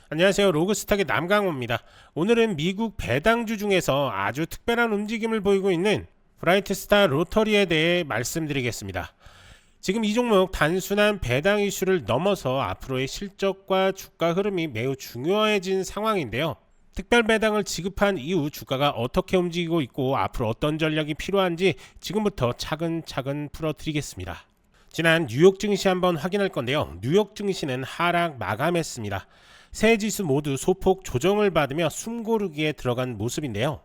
안녕하세요. 로그스탁의 남강호입니다. 오늘은 미국 배당주 중에서 아주 특별한 움직임을 보이고 있는 브라이트스타 로터리에 대해 말씀드리겠습니다. 지금 이 종목 단순한 배당 이슈를 넘어서 앞으로의 실적과 주가 흐름이 매우 중요해진 상황인데요. 특별 배당을 지급한 이후 주가가 어떻게 움직이고 있고 앞으로 어떤 전략이 필요한지 지금부터 차근차근 풀어드리겠습니다. 지난 뉴욕 증시 한번 확인할 건데요. 뉴욕 증시는 하락 마감했습니다. 세 지수 모두 소폭 조정을 받으며 숨고르기에 들어간 모습인데요.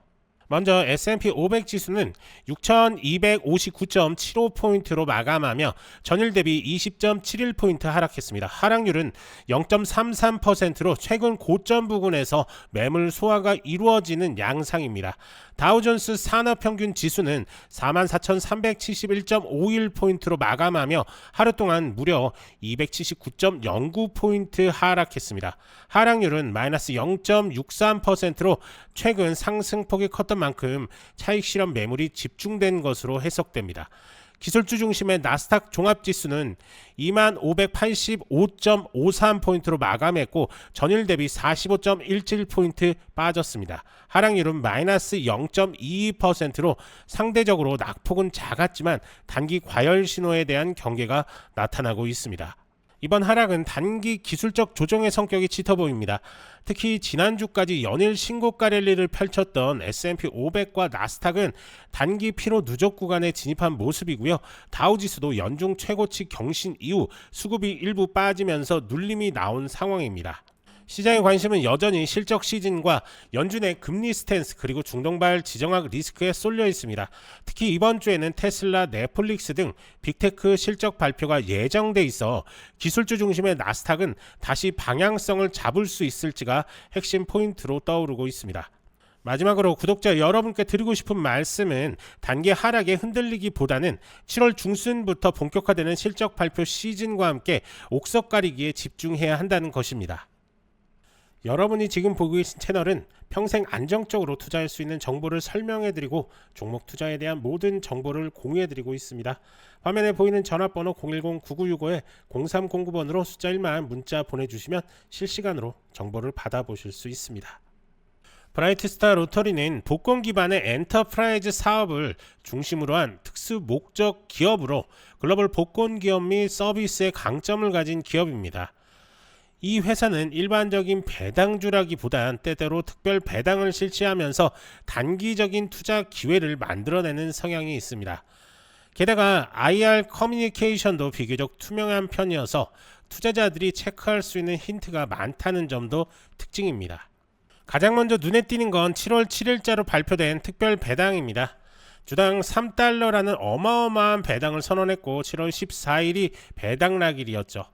먼저 S&P 500 지수는 6,259.75포인트로 마감하며 전일 대비 20.71포인트 하락했습니다. 하락률은 0.33%로 최근 고점 부근에서 매물 소화가 이루어지는 양상입니다. 다우존스 산업평균 지수는 44,371.51포인트로 마감하며 하루 동안 무려 279.09포인트 하락했습니다. 하락률은 마이너스 0.63%로 최근 상승폭이 컸던 만큼 차익 실현 매물이 집중된 것으로 해석됩니다. 기술주 중심의 나스닥 종합지수는 2585.53포인트로 마감했고 전일 대비 45.17포인트 빠졌습니다. 하락률은 마이너스 0.22%로 상대적으로 낙폭은 작았지만 단기 과열 신호에 대한 경계가 나타나고 있습니다. 이번 하락은 단기 기술적 조정의 성격이 짙어 보입니다. 특히 지난주까지 연일 신고가 랠리를 펼쳤던 S&P 500과 나스닥은 단기 피로 누적 구간에 진입한 모습이고요. 다우지수도 연중 최고치 경신 이후 수급이 일부 빠지면서 눌림이 나온 상황입니다. 시장의 관심은 여전히 실적 시즌과 연준의 금리 스탠스 그리고 중동발 지정학 리스크에 쏠려 있습니다. 특히 이번 주에는 테슬라, 넷플릭스 등 빅테크 실적 발표가 예정돼 있어 기술주 중심의 나스닥은 다시 방향성을 잡을 수 있을지가 핵심 포인트로 떠오르고 있습니다. 마지막으로 구독자 여러분께 드리고 싶은 말씀은 단기 하락에 흔들리기보다는 7월 중순부터 본격화되는 실적 발표 시즌과 함께 옥석 가리기에 집중해야 한다는 것입니다. 여러분이 지금 보고 계신 채널은 평생 안정적으로 투자할 수 있는 정보를 설명해드리고 종목 투자에 대한 모든 정보를 공유해드리고 있습니다. 화면에 보이는 전화번호 010-9965-0309번으로 숫자 1만 문자 보내주시면 실시간으로 정보를 받아보실 수 있습니다. 브라이트스타 로터리는 복권 기반의 엔터프라이즈 사업을 중심으로 한 특수 목적 기업으로 글로벌 복권 기업 및 서비스의 강점을 가진 기업입니다. 이 회사는 일반적인 배당주라기보단 때때로 특별 배당을 실시하면서 단기적인 투자 기회를 만들어내는 성향이 있습니다. 게다가 IR 커뮤니케이션도 비교적 투명한 편이어서 투자자들이 체크할 수 있는 힌트가 많다는 점도 특징입니다. 가장 먼저 눈에 띄는 건 7월 7일자로 발표된 특별 배당입니다. 주당 3달러라는 어마어마한 배당을 선언했고 7월 14일이 배당락일이었죠.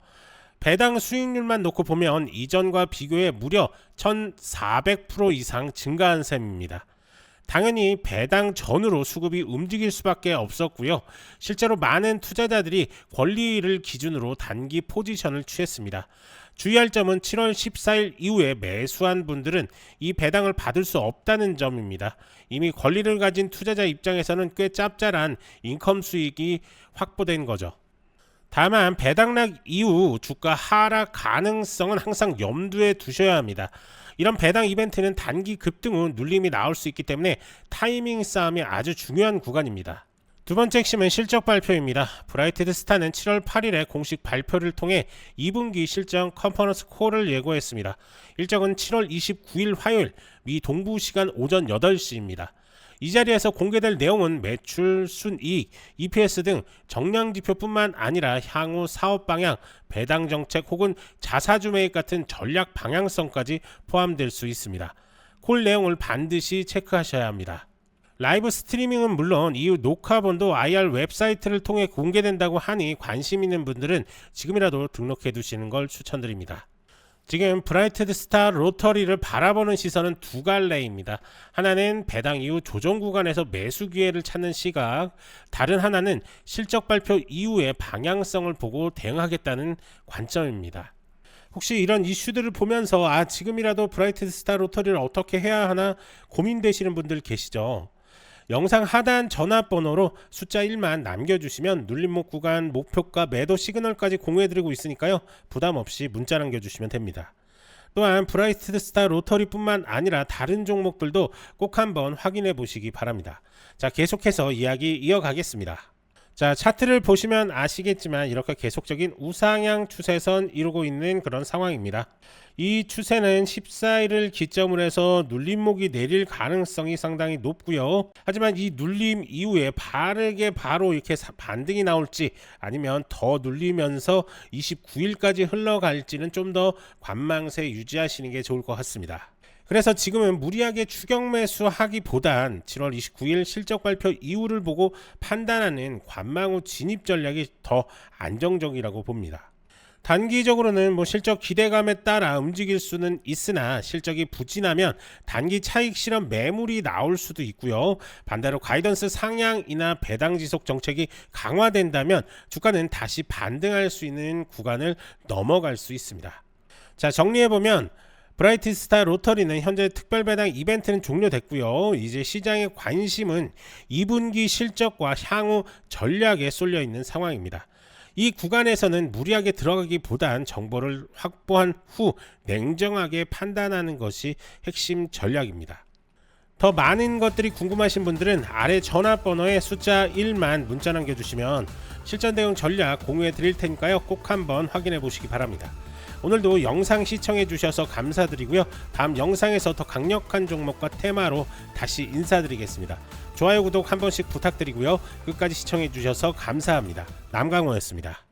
배당 수익률만 놓고 보면 이전과 비교해 무려 1400% 이상 증가한 셈입니다. 당연히 배당 전후로 수급이 움직일 수밖에 없었고요. 실제로 많은 투자자들이 권리를 기준으로 단기 포지션을 취했습니다. 주의할 점은 7월 14일 이후에 매수한 분들은 이 배당을 받을 수 없다는 점입니다. 이미 권리를 가진 투자자 입장에서는 꽤 짭짤한 인컴 수익이 확보된 거죠. 다만 배당락 이후 주가 하락 가능성은 항상 염두에 두셔야 합니다. 이런 배당 이벤트는 단기 급등 후 눌림이 나올 수 있기 때문에 타이밍 싸움이 아주 중요한 구간입니다. 두 번째 핵심은 실적 발표입니다. 브라이트스타는 7월 8일에 공식 발표를 통해 2분기 실적 컨퍼런스 콜을 예고했습니다. 일정은 7월 29일 화요일 미 동부 시간 오전 8시입니다. 이 자리에서 공개될 내용은 매출, 순이익, EPS 등 정량 지표뿐만 아니라 향후 사업 방향, 배당 정책 혹은 자사주 매입 같은 전략 방향성까지 포함될 수 있습니다. 콜 내용을 반드시 체크하셔야 합니다. 라이브 스트리밍은 물론 이후 녹화본도 IR 웹사이트를 통해 공개된다고 하니 관심 있는 분들은 지금이라도 등록해 두시는 걸 추천드립니다. 지금 브라이트스타 로터리를 바라보는 시선은 두 갈래입니다. 하나는 배당 이후 조정 구간에서 매수 기회를 찾는 시각, 다른 하나는 실적 발표 이후의 방향성을 보고 대응하겠다는 관점입니다. 혹시 이런 이슈들을 보면서 지금이라도 브라이트스타 로터리를 어떻게 해야 하나 고민되시는 분들 계시죠? 영상 하단 전화번호로 숫자 1만 남겨주시면 눌림목 구간, 목표가, 매도 시그널까지 공유해드리고 있으니까요. 부담 없이 문자 남겨주시면 됩니다. 또한 브라이트스타 로터리뿐만 아니라 다른 종목들도 꼭 한번 확인해 보시기 바랍니다. 자, 계속해서 이야기 이어가겠습니다. 자, 차트를 보시면 아시겠지만 이렇게 계속적인 우상향 추세선 이루고 있는 그런 상황입니다. 이 추세는 14일을 기점으로 해서 눌림목이 내릴 가능성이 상당히 높고요. 하지만 이 눌림 이후에 바르게 바로 이렇게 반등이 나올지 아니면 더 눌리면서 29일까지 흘러갈지는 좀 더 관망세 유지하시는 게 좋을 것 같습니다. 그래서 지금은 무리하게 추격 매수하기보단 7월 29일 실적 발표 이후를 보고 판단하는 관망 후 진입 전략이 더 안정적이라고 봅니다. 단기적으로는 실적 기대감에 따라 움직일 수는 있으나 실적이 부진하면 단기 차익 실현 매물이 나올 수도 있고요. 반대로 가이던스 상향이나 배당 지속 정책이 강화된다면 주가는 다시 반등할 수 있는 구간을 넘어갈 수 있습니다. 자, 정리해보면 브라이트스타 로터리는 현재 특별 배당 이벤트는 종료됐고요. 이제 시장의 관심은 2분기 실적과 향후 전략에 쏠려 있는 상황입니다. 이 구간에서는 무리하게 들어가기보단 정보를 확보한 후 냉정하게 판단하는 것이 핵심 전략입니다. 더 많은 것들이 궁금하신 분들은 아래 전화번호에 숫자 1만 문자 남겨주시면 실전 대응 전략 공유해 드릴 테니까요. 꼭 한번 확인해 보시기 바랍니다. 오늘도 영상 시청해 주셔서 감사드리고요. 다음 영상에서 더 강력한 종목과 테마로 다시 인사드리겠습니다. 좋아요 구독 한 번씩 부탁드리고요. 끝까지 시청해 주셔서 감사합니다. 남강호였습니다.